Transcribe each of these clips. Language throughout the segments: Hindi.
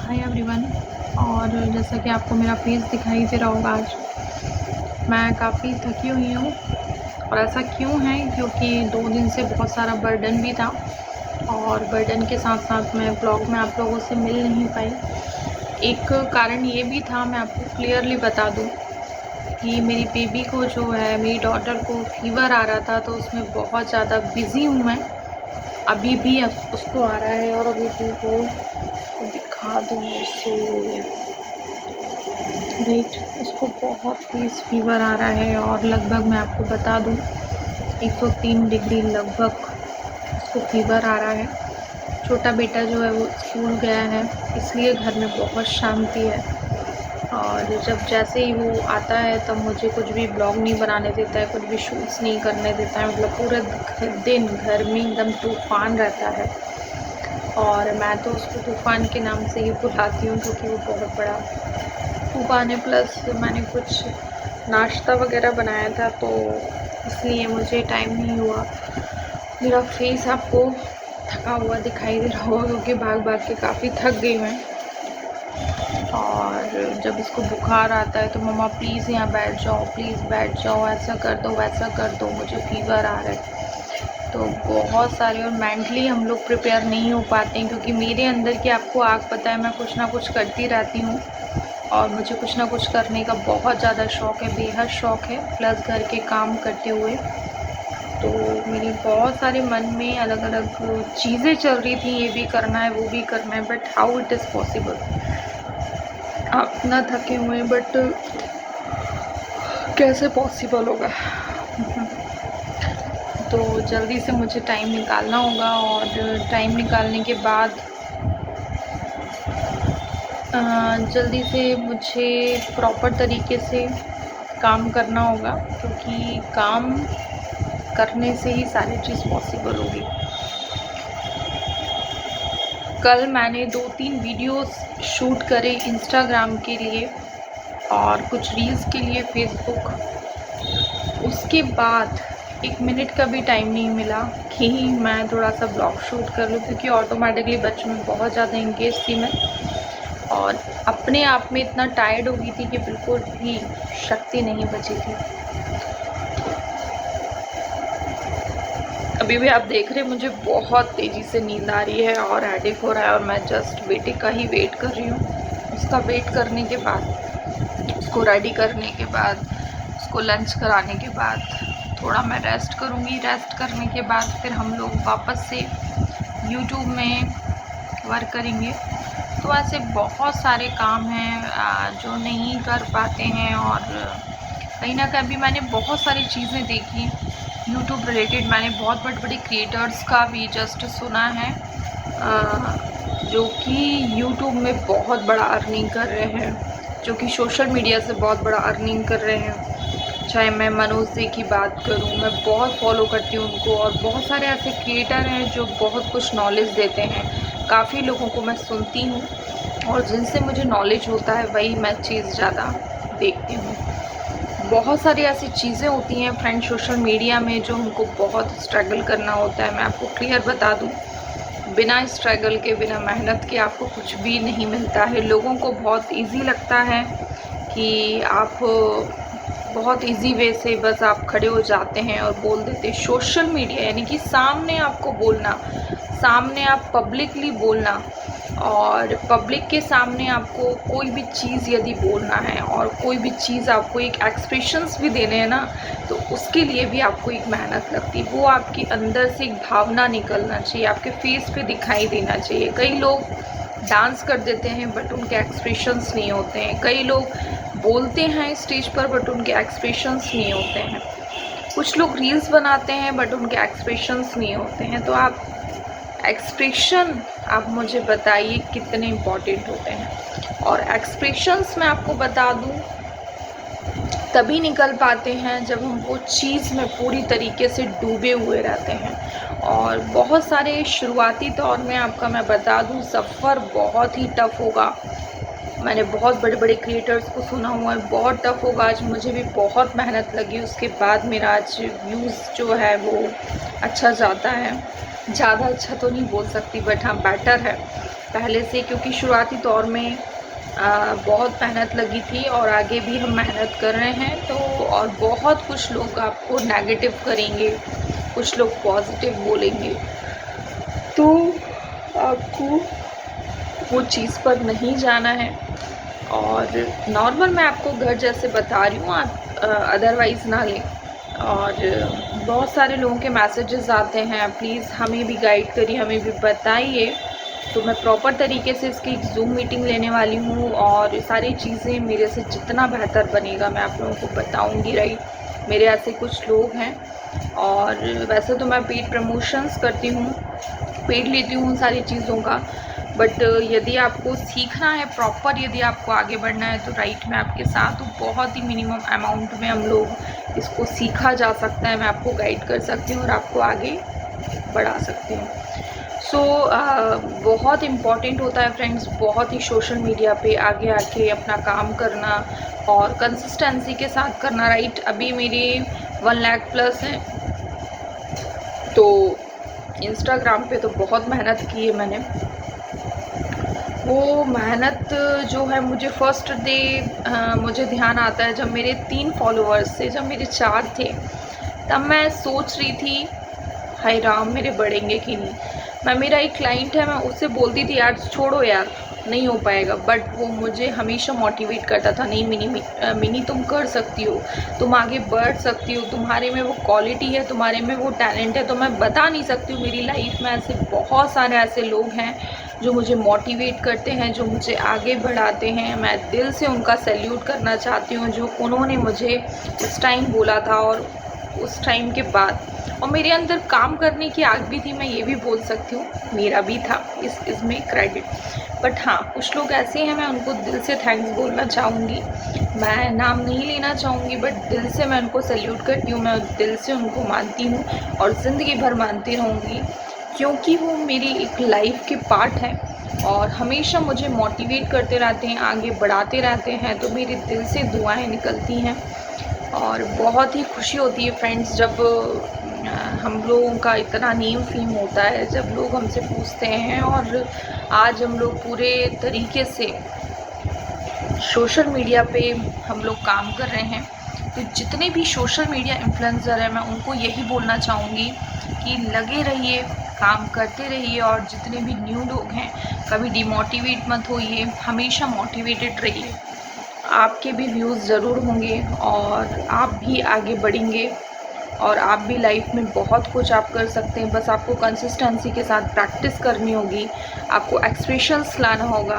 Hi everyone. और जैसा कि आपको मेरा फेस दिखाई दे रहा होगा, आज मैं काफ़ी थकी हुई हूँ। और ऐसा क्यों है, क्योंकि 2 दिन से बहुत सारा बर्डन भी था और बर्डन के साथ साथ मैं ब्लॉग में आप लोगों से मिल नहीं पाई। एक कारण ये भी था, मैं आपको क्लियरली बता दूँ कि मेरी बेबी को जो है, मेरी डॉटर को फ़ीवर आ रहा था, तो उसमें बहुत ज़्यादा बिज़ी हूँ मैं। अभी भी उसको आ रहा है और अभी भी वो दिखा दूँ उसे, राइट। उसको बहुत तेज़ फ़ीवर आ रहा है और लगभग मैं आपको बता दूँ 103 डिग्री लगभग उसको फ़ीवर आ रहा है। छोटा बेटा जो है वो स्कूल गया है, इसलिए घर में बहुत शांति है। और जब जैसे ही वो आता है तब मुझे कुछ भी ब्लॉग नहीं बनाने देता है, कुछ भी शूट्स नहीं करने देता है। मतलब पूरे दिन घर में एकदम तूफ़ान रहता है। और मैं तो उसको तूफ़ान के नाम से ही बुलाती हूँ, क्योंकि वो बहुत बड़ा तूफ़ान है। प्लस मैंने कुछ नाश्ता वगैरह बनाया था, तो इसलिए मुझे टाइम नहीं हुआ। मेरा फेस आपको थका हुआ दिखाई दे रहा होगा, क्योंकि भाग भाग के काफ़ी थक गई मैं। और जब इसको बुखार आता है तो मम्मा प्लीज़ यहाँ बैठ जाओ, प्लीज़ बैठ जाओ, ऐसा कर दो वैसा कर दो, मुझे फ़ीवर आ रहा है। तो बहुत सारे, और मेंटली हम लोग प्रिपेयर नहीं हो पाते हैं, क्योंकि मेरे अंदर की आपको आग पता है, मैं कुछ ना कुछ करती रहती हूँ और मुझे कुछ ना कुछ करने का बहुत ज़्यादा शौक़ है, बेहद शौक़ है। प्लस घर के काम करते हुए तो मेरी बहुत सारे मन में अलग अलग चीज़ें चल रही थी, ये भी करना है वो भी करना है, but how it is possible. आप इतना थके हुए हैं, बट कैसे पॉसिबल होगा। तो जल्दी से मुझे टाइम निकालना होगा, और टाइम निकालने के बाद जल्दी से मुझे प्रॉपर तरीके से काम करना होगा, क्योंकि काम करने से ही सारी चीज़ पॉसिबल होगी। कल मैंने 2-3 वीडियोस शूट करे इंस्टाग्राम के लिए और कुछ रील्स के लिए फेसबुक। उसके बाद 1 मिनट का भी टाइम नहीं मिला कि मैं थोड़ा सा ब्लॉग शूट कर लूँ, क्योंकि ऑटोमेटिकली बच्चों में बहुत ज़्यादा इंगेज थी मैं, और अपने आप में इतना टायर्ड हो गई थी कि बिल्कुल भी शक्ति नहीं बची थी। अभी भी आप देख रहे हैं, मुझे बहुत तेज़ी से नींद आ रही है और हेडेक हो रहा है, और मैं जस्ट बेटे का ही वेट कर रही हूँ। उसका वेट करने के बाद, उसको रेडी करने के बाद, उसको लंच कराने के बाद थोड़ा मैं रेस्ट करूँगी। रेस्ट करने के बाद फिर हम लोग वापस से यूट्यूब में वर्क करेंगे। तो ऐसे बहुत सारे काम हैं जो नहीं कर पाते हैं, और कहीं ना कहीं भी मैंने बहुत सारी चीज़ें देखी यूट्यूब रिलेटेड। मैंने बहुत बड़े बड़े क्रिएटर्स का भी जस्ट सुना है जो कि यूट्यूब में बहुत बड़ा अर्निंग कर रहे हैं, जो कि सोशल मीडिया से बहुत बड़ा अर्निंग कर रहे हैं। चाहे मैं मनोज जी की बात करूं, मैं बहुत फॉलो करती हूं उनको, और बहुत सारे ऐसे क्रिएटर हैं जो बहुत कुछ नॉलेज देते हैं। काफ़ी लोगों को मैं सुनती हूं और जिनसे मुझे नॉलेज होता है वही मैं चीज़ ज़्यादा देखती हूँ। बहुत सारी ऐसी चीज़ें होती हैं फ्रेंड सोशल मीडिया में जो हमको बहुत स्ट्रगल करना होता है। मैं आपको क्लियर बता दूँ, बिना स्ट्रगल के, बिना मेहनत के आपको कुछ भी नहीं मिलता है। लोगों को बहुत इजी लगता है कि आप बहुत इजी वे से बस आप खड़े हो जाते हैं और बोल देते हैं। सोशल मीडिया यानी कि सामने आपको बोलना, सामने आप पब्लिकली बोलना, और पब्लिक के सामने आपको कोई भी चीज़ यदि बोलना है और कोई भी चीज़ आपको एक एक्सप्रेशंस भी देने हैं ना, तो उसके लिए भी आपको एक मेहनत लगती है। वो आपके अंदर से एक भावना निकलना चाहिए, आपके फेस पे दिखाई देना चाहिए। कई लोग डांस कर देते हैं बट उनके एक्सप्रेशंस नहीं होते हैं। कई लोग बोलते हैं स्टेज पर बट उनके एक्सप्रेशंस नहीं होते हैं। कुछ लोग रील्स बनाते हैं बट उनके एक्सप्रेशंस नहीं होते हैं। तो आप एक्सप्रेशन, आप मुझे बताइए कितने इम्पॉर्टेंट होते हैं। और एक्सप्रेशंस मैं आपको बता दूं तभी निकल पाते हैं जब हम वो चीज़ में पूरी तरीके से डूबे हुए रहते हैं। और बहुत सारे शुरुआती तौर में आपका मैं बता दूं, सफ़र बहुत ही टफ़ होगा। मैंने बहुत बड़े बड़े क्रिएटर्स को सुना हुआ है, बहुत टफ़ होगा। आज मुझे भी बहुत मेहनत लगी, उसके बाद मेरा आज व्यूज़ जो है वो अच्छा जाता है। ज़्यादा अच्छा तो नहीं बोल सकती, बट हाँ बेटर है। पहले से, क्योंकि शुरुआती दौर में बहुत मेहनत लगी थी और आगे भी हम मेहनत कर रहे हैं। तो और बहुत कुछ लोग आपको नेगेटिव करेंगे, कुछ लोग पॉजिटिव बोलेंगे, तो आपको वो चीज़ पर नहीं जाना है। और नॉर्मल मैं आपको घर जैसे बता रही हूँ, आप अदरवाइज़ ना लें। और बहुत सारे लोगों के मैसेजेस आते हैं, प्लीज़ हमें भी गाइड करिए, हमें भी बताइए। तो मैं प्रॉपर तरीके से इसकी जूम मीटिंग लेने वाली हूँ और सारी चीज़ें मेरे से जितना बेहतर बनेगा मैं आप लोगों को बताऊँगी। राइट, मेरे ऐसे कुछ लोग हैं। और वैसे तो मैं पेड प्रमोशंस करती हूँ, पेड लेती हूँ सारी चीज़ों का, बट यदि आपको सीखना है प्रॉपर, यदि आपको आगे बढ़ना है तो राइट मैं आपके साथ हूँ। बहुत ही मिनिमम अमाउंट में हम लोग इसको सीखा जा सकता है, मैं आपको गाइड कर सकती हूँ और आपको आगे बढ़ा सकती हूँ। सो बहुत इम्पॉर्टेंट होता है फ्रेंड्स, बहुत ही सोशल मीडिया पे आगे आके अपना काम करना और कंसिस्टेंसी के साथ करना। राइट, अभी मेरे 1 लाख प्लस हैं, तो इंस्टाग्राम पे तो बहुत मेहनत की है मैंने। वो मेहनत जो है, मुझे फर्स्ट डे मुझे ध्यान आता है जब मेरे 3 फॉलोअर्स थे, जब मेरे 4 थे, तब मैं सोच रही थी हाय राम मेरे बढ़ेंगे कि नहीं। मैं, मेरा एक क्लाइंट है, मैं उससे बोलती थी यार छोड़ो यार नहीं हो पाएगा, बट वो मुझे हमेशा मोटिवेट करता था, नहीं मिनी तुम कर सकती हो, तुम आगे बढ़ सकती हो, तुम्हारे में वो क्वालिटी है, तुम्हारे में वो टैलेंट है। तो मैं बता नहीं सकती हूँ, मेरी लाइफ में ऐसे बहुत सारे ऐसे लोग हैं जो मुझे मोटिवेट करते हैं, जो मुझे आगे बढ़ाते हैं। मैं दिल से उनका सैल्यूट करना चाहती हूँ, जो उन्होंने मुझे उस टाइम बोला था और उस टाइम के बाद। और मेरे अंदर काम करने की आग भी थी, मैं ये भी बोल सकती हूँ, मेरा भी था इसमें क्रेडिट। बट हाँ, कुछ लोग ऐसे हैं, मैं उनको दिल से थैंक्स बोलना चाहूँगी। मैं नाम नहीं लेना चाहूँगी, बट दिल से मैं उनको सैल्यूट करती हूँ, मैं दिल से उनको मानती हूँ और ज़िंदगी भर मानती रहूँगी, क्योंकि वो मेरी एक लाइफ के पार्ट हैं और हमेशा मुझे मोटिवेट करते रहते हैं, आगे बढ़ाते रहते हैं। तो मेरे दिल से दुआएं निकलती हैं और बहुत ही खुशी होती है फ्रेंड्स, जब हम लोगों का इतना नेम फेम होता है, जब लोग हमसे पूछते हैं। और आज हम लोग पूरे तरीके से सोशल मीडिया पे हम लोग काम कर रहे हैं। तो जितने भी सोशल मीडिया इन्फ्लुएंसर हैं, मैं उनको यही बोलना चाहूँगी कि लगे रहिए, काम करते रहिए। और जितने भी न्यू लोग हैं, कभी डिमोटिवेट मत होइए, हमेशा मोटिवेटेड रहिए। आपके भी व्यूज़ ज़रूर होंगे और आप भी आगे बढ़ेंगे और आप भी लाइफ में बहुत कुछ आप कर सकते हैं। बस आपको कंसिस्टेंसी के साथ प्रैक्टिस करनी होगी, आपको एक्सप्रेशंस लाना होगा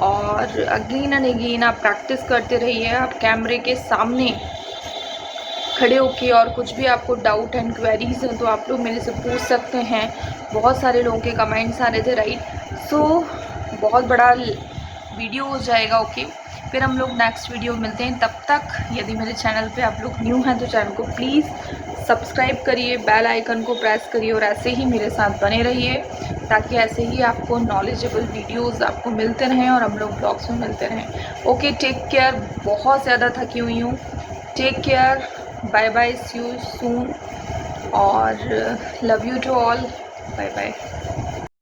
और अगेन एंड अगेन आप प्रैक्टिस करते रहिए। आप कैमरे के सामने खड़े होके और कुछ भी आपको डाउट एंड क्वेरीज हैं तो आप लोग मेरे से पूछ सकते हैं। बहुत सारे लोगों के कमेंट्स आ रहे थे, राइट। सो बहुत बड़ा वीडियो हो जाएगा, ओके। फिर हम लोग नेक्स्ट वीडियो मिलते हैं। तब तक यदि मेरे चैनल पे आप लोग न्यू हैं तो चैनल को प्लीज़ सब्सक्राइब करिए, बेल आइकन को प्रेस करिए और ऐसे ही मेरे साथ बने रहिए, ताकि ऐसे ही आपको नॉलेजेबल वीडियोस आपको मिलते रहें और हम लोग ब्लॉग्स में मिलते रहें। Okay, take care. बहुत ज़्यादा थकी हुई हूँ। Take care, bye bye, see you soon और love you to all, bye bye.